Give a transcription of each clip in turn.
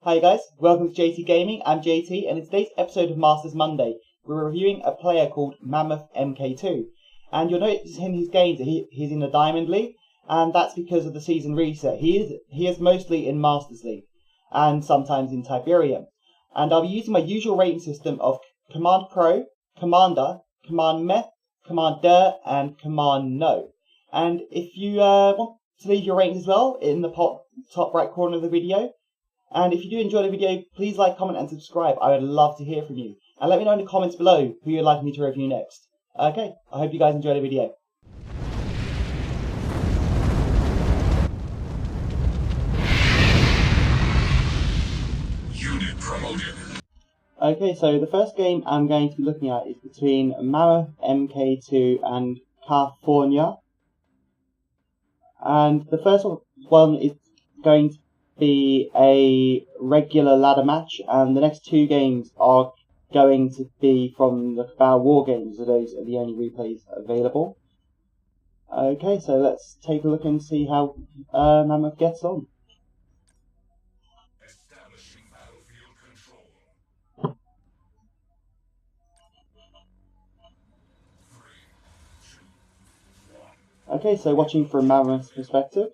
Hi guys, welcome to JayT Gaming. I'm JayT, and in today's episode of Masters Monday, we're reviewing a player called Mammoth MK2. And you'll notice in his games that he's in the Diamond League, and that's because of the season reset. He is mostly in Masters League, and sometimes in TIBERIUM. And I'll be using my usual rating system of Command Pro, Commander, Command Meth, Command Dirt, and Command No. And if you want to leave your ratings as well in the top right corner of the video. And if you do enjoy the video, please like, comment and subscribe. I would love to hear from you. And let me know in the comments below who you'd like me to review next. Okay, I hope you guys enjoy the video. Unit promoted. Okay, so the first game I'm going to be looking at is between Mammoth MK2 and California. And the first one is going to be a regular ladder match, and the next two games are going to be from the Cabal War games, so those are the only replays available. Okay, so let's take a look and see how Mammoth gets on. Establishing battlefield control. 3, 2, 1. Okay, so watching from Mammoth's perspective.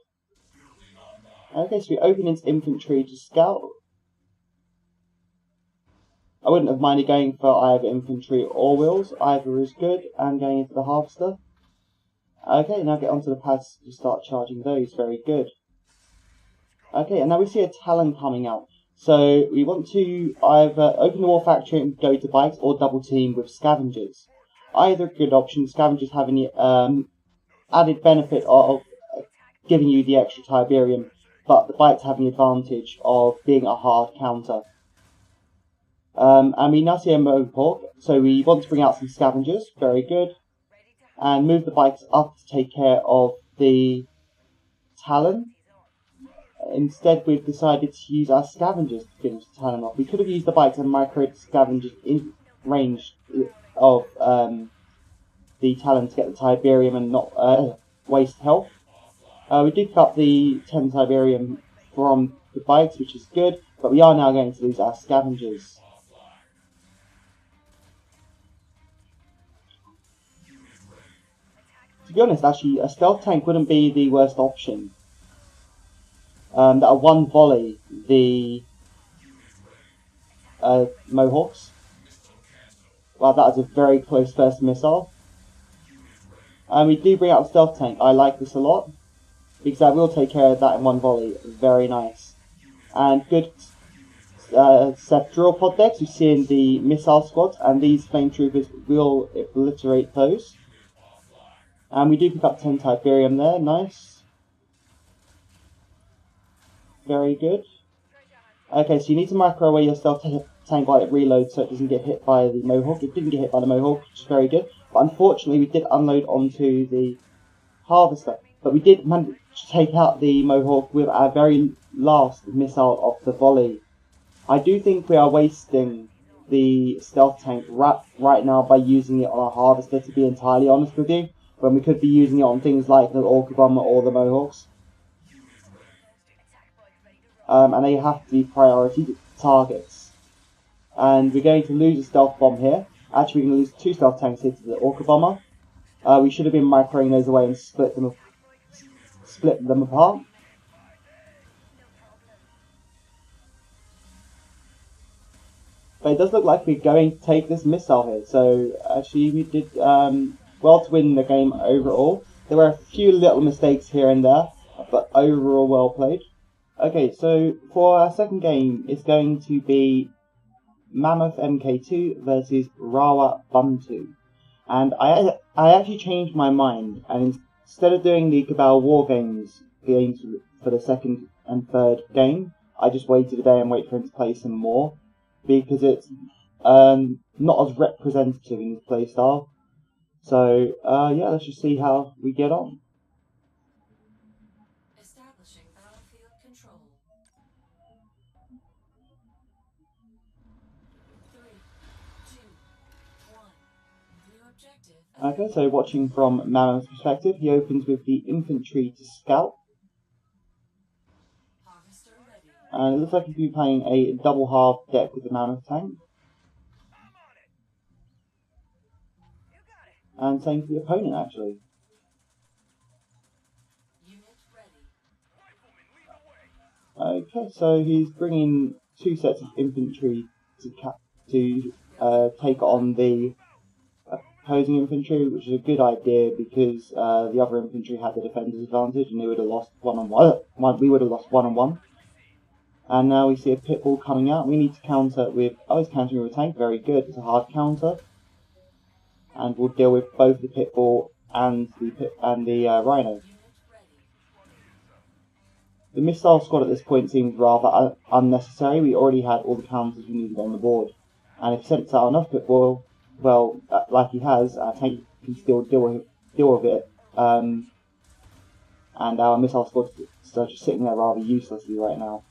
Okay, so we open into infantry to scout. I wouldn't have minded going for either infantry or wheels. Either is good, and going into the harvester. Okay, now get onto the pads to start charging those. Very good. Okay, and now we see a Talon coming out. So we want to either open the war factory and go to bikes, or double team with scavengers. Either a good option. Scavengers have any added benefit of giving you the extra TIBERIUM, but the bikes have the advantage of being a hard counter. And we now see a Mohawk, so we want to bring out some scavengers, very good, and move the bikes up to take care of the Talon. Instead, we've decided to use our scavengers to finish the Talon off. We could have used the bikes and microed the scavengers in range of the Talon to get the TIBERIUM and not waste health. We did pick up the 10 TIBERIUM from the bikes, which is good, but we are now going to lose our scavengers. To be honest, actually, a stealth tank wouldn't be the worst option. That are one volley the Mohawks. Wow, that was a very close first missile. And we do bring out a stealth tank. I like this a lot, because I will take care of that in one volley. Very nice. And good set drill pod decks you see in the missile squads, and these flame troopers will obliterate those. And we do pick up 10 TIBERIUM there, nice. Very good. Okay, so you need to micro away your stealth tank while it reloads so it doesn't get hit by the Mohawk. It didn't get hit by the Mohawk, which is very good. But unfortunately, we did unload onto the harvester. But we did manage to take out the Mohawk with our very last missile of the volley. I do think we are wasting the stealth tank right now by using it on a harvester, to be entirely honest with you, when we could be using it on things like the Orca Bomber or the Mohawks. And they have to be priority targets. And we're going to lose a stealth bomb here. Actually, we're going to lose 2 stealth tanks here to the Orca Bomber. We should have been microing those away and split them apart. But it does look like we're going to take this missile here. So actually we did well to win the game overall. There were a few little mistakes here and there, but overall well played. Okay, so for our second game, it's going to be Mammoth MK2 versus Rawa Buntu. And I actually changed my mind, and instead of doing the Cabal War games for the second and third game, I just waited a day and waited for him to play some more, because it's not as representative in his playstyle. So yeah, let's just see how we get on. Establishing battlefield control. 3, 2, 1. New objective. Okay, so watching from Mammoth's perspective, he opens with the infantry to scout. And it looks like he's been playing a double half deck with the Mammoth tank. And same for the opponent, actually. Okay, so he's bringing 2 sets of infantry to take on the opposing infantry, which is a good idea because the other infantry had the defender's advantage and they would have lost one-on-one. We would have lost one-on-one. And now we see a pitbull coming out. We need to counter with. Oh, he's countering with a tank. Very good. It's a hard counter, and we'll deal with both the pitbull and the rhino. The missile squad at this point seems rather unnecessary. We already had all the counters we needed on the board, and if he sends out enough pitbull, well, like he has, our tank can still deal with it. And our missile squad is just sitting there rather uselessly right now.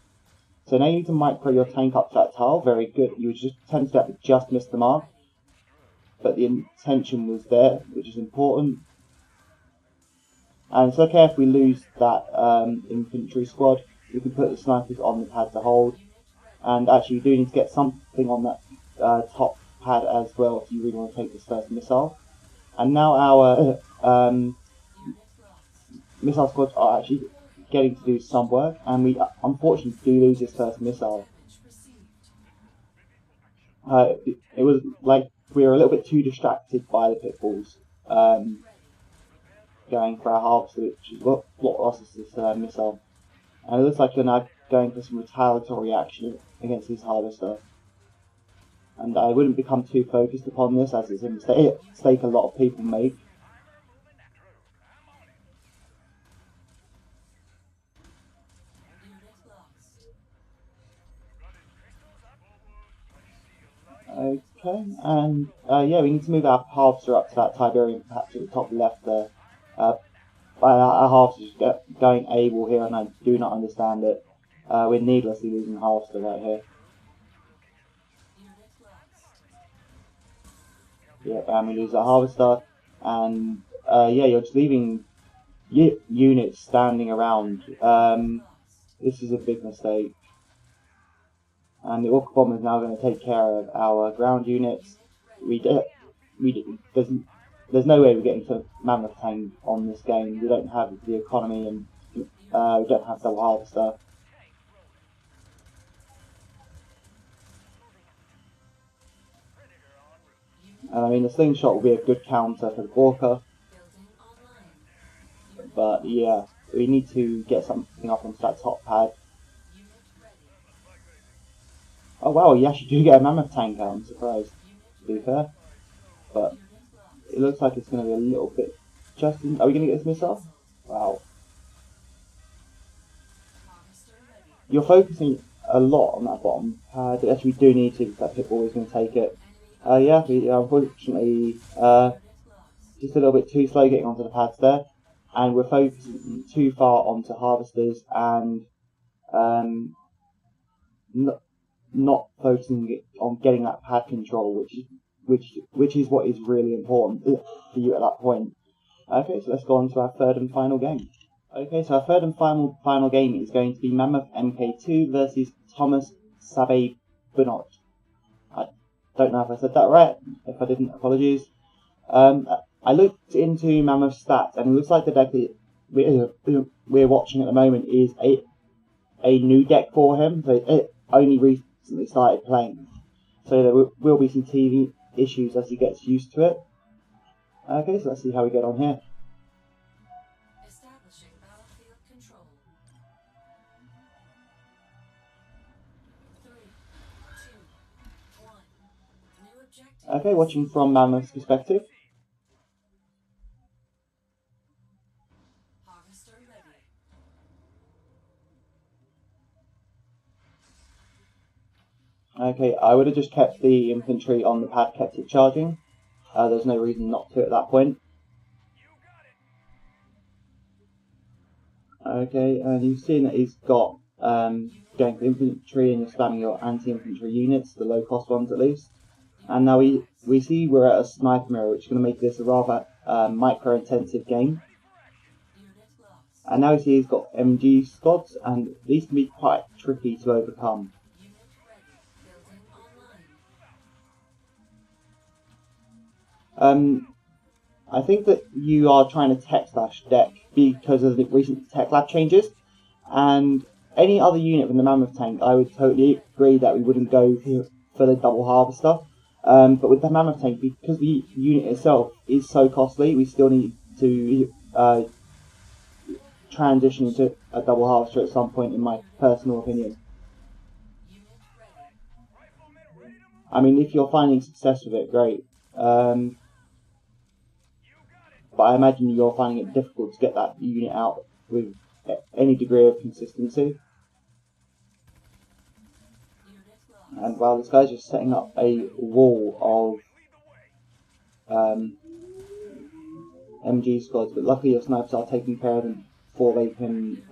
So now you need to micro your tank up to that tile. Very good. You just tend to just miss the mark, but the intention was there, which is important. And it's okay if we lose that infantry squad. We can put the snipers on the pad to hold. And actually, you do need to get something on that top pad as well if you really want to take this first missile. And now our missile squads are actually getting to do some work, and we unfortunately do lose this first missile. It was like we were a little bit too distracted by the pitfalls going for our harvester, which is what lost us this missile. And it looks like you're now going for some retaliatory action against this harvester. And I wouldn't become too focused upon this, as it's a mistake a lot of people make. Okay, and yeah, we need to move our harvester up to that TIBERIUM patch at the top left there. Our harvester is going AWOL here, and I do not understand it. We're needlessly losing the harvester right here. Yep, and we lose our harvester, and yeah, you're just leaving units standing around. This is a big mistake. And the Orca Bomber is now going to take care of our ground units. There's no way we're getting to Mammoth tank on this game. We don't have the economy, and we don't have double harvester. And I mean, the slingshot will be a good counter for the Orca. But yeah, we need to get something up onto that top pad. Oh wow, you actually do get a Mammoth tank out, I'm surprised, to be fair. But it looks like it's going to be a little bit are we going to get this missile? Wow. You're focusing a lot on that bottom pad. Actually, we do need to, because that pitbull is going to take it. Yeah, we unfortunately just a little bit too slow getting onto the pads there. And we're focusing too far onto harvesters and not focusing on getting that pad control, which is what is really important for you at that point. Okay, so let's go on to our third and final game. Okay, so our third and final game is going to be Mammoth MK2 versus Thomas Sabe Bunot. I don't know if I said that right. If I didn't, apologies. I looked into Mammoth's stats, and it looks like the deck we're watching at the moment is a new deck for him. So it only recently started playing. So there will be some TV issues as he gets used to it. Okay, so let's see how we get on here. Establishing battlefield control. 3, 2, 1. New objective. Okay, watching from Mammoth's perspective. Harvester ready. Okay, I would have just kept the infantry on the pad, kept it charging. There's no reason not to at that point. Okay, and you've seen that he's got going for infantry, and you're spamming your anti-infantry units, the low-cost ones at least. And now we see we're at a sniper mirror, which is going to make this a rather micro-intensive game. And now you see he's got MG squads, and these can be quite tricky to overcome. Unit ready. Building online. I think that you are trying to tech slash deck because of the recent tech lab changes, and any other unit from the Mammoth tank, I would totally agree that we wouldn't go for the double harvester. But with the Mammoth tank, because the unit itself is so costly, we still need to transition into a double harvester at some point, in my personal opinion. Unit ready. I mean, if you're finding success with it, great. But I imagine you're finding it difficult to get that unit out with any degree of consistency. Unit lost. And while this guy's just setting up a wall of MG squads, but luckily your snipers are taking care of them before they can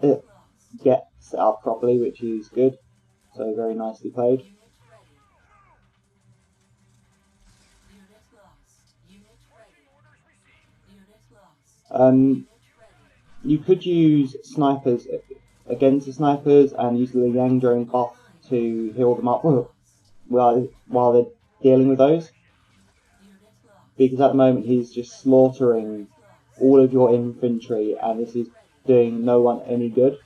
get set up properly, which is good. So very nicely played. Unit ready. Unit lost. Unit ready. Unit lost. Unit ready. You could use snipers against the snipers and use the Liang drone buff to heal them up while they're dealing with those. Unit lost. Because at the moment he's just slaughtering all of your infantry, and this is doing no one any good.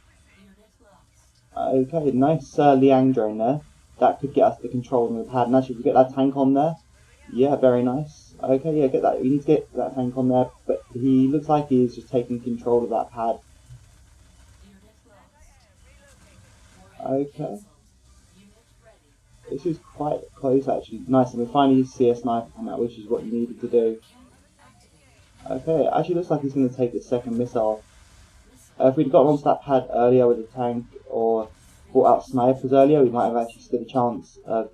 Unit lost. Okay, nice Liang drone there. That could get us the control on the pad. And actually, if we get that tank on there, yeah, very nice. Okay, yeah, get that. We need to get that tank on there, but he looks like he's just taking control of that pad. Unit lost. Okay, Unit ready. this is quite close actually. Nice, and we finally see a sniper come out, which is what you needed to do. Cannon activated. Okay, it actually looks like he's going to take the second missile. If we'd gotten onto that pad earlier with the tank, or brought out snipers earlier, we might have actually stood a chance of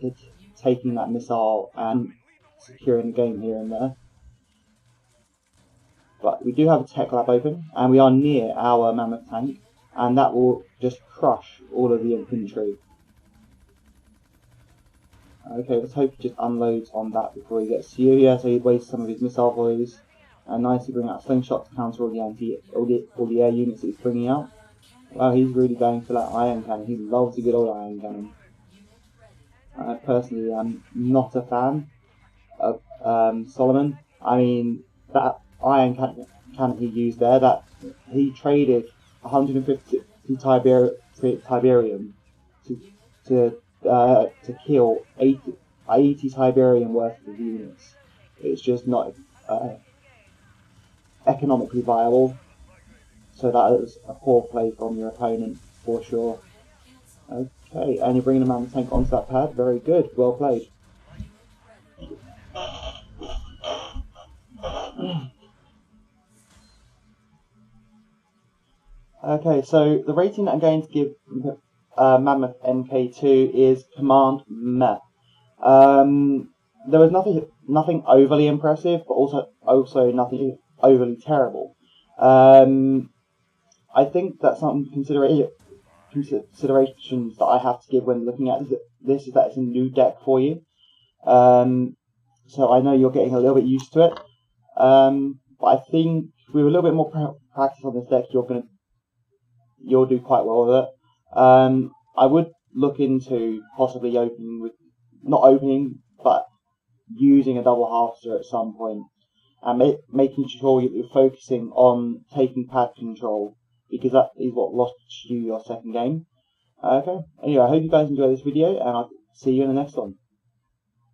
taking that missile and securing the game here and there. But we do have a tech lab open, and we are near our Mammoth tank, and that will just crush all of the infantry. Okay, let's hope he just unloads on that before he gets to you. Yeah, so he wastes some of his missile volleys, and nicely bring out slingshot to counter all the air units that he's bringing out. Wow, he's really going for that iron cannon. He loves a good old iron cannon. Personally, I'm not a fan of Solomon. I mean, that iron cannon he used there, that he traded 150 TIBERIUM to kill 80 TIBERIUM worth of units. It's just not economically viable. So that is a poor play from your opponent for sure. Okay, and you're bringing a Mammoth tank onto that pad. Very good, well played. Okay, so the rating that I'm going to give Mammoth MK2 is Command Meh. There was nothing overly impressive, but also nothing overly terrible. I think that some considerations that I have to give when looking at this is that it's a new deck for you. So I know you're getting a little bit used to it. But I think with a little bit more practice on this deck, you'll do quite well with it. I would look into possibly not opening, but using a double harvester at some point, and making sure you're focusing on taking pad control, because that is what lost you your second game. Okay, anyway, I hope you guys enjoyed this video, and I'll see you in the next one.